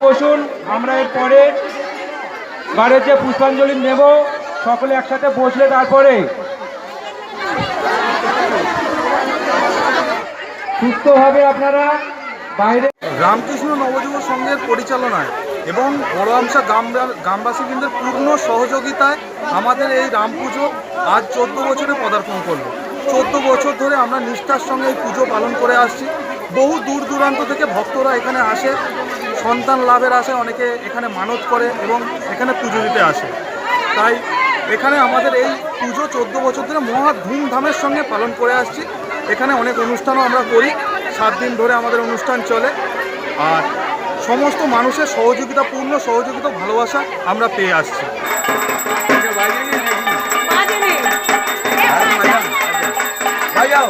বসুন, আমরা এরপরে গাড়ির যে পুষ্পাঞ্জলি নেব, সকলে একসাথে বসলে তারপরে সুস্থভাবে আপনারা বাইরে। রামকৃষ্ণ নবযুব সংঘের পরিচালনায় এবং বড়আমসা গ্রামবাসীবৃন্দের পূর্ণ সহযোগিতায় আমাদের এই রাম পুজো আজ 14 বছরে পদার্পণ করলো। 14 বছর ধরে আমরা নিষ্ঠার সঙ্গে এই পুজো পালন করে আসছি। বহু দূর দূরান্ত থেকে ভক্তরা এখানে আসে, সন্তান লাভের আশায় অনেকে এখানে মানত করে এবং এখানে পুজো দিতে আসে। তাই এখানে আমাদের এই পুজো 14 বছর ধরে মহা ধুমধামের সঙ্গে পালন করে আসছি। এখানে অনেক অনুষ্ঠানও আমরা করি, 7 দিন ধরে আমাদের অনুষ্ঠান চলে। আর সমস্ত মানুষের সহযোগিতা, পূর্ণ সহযোগিতা, ভালোবাসা আমরা পেয়ে আসছি। ভাই যাও।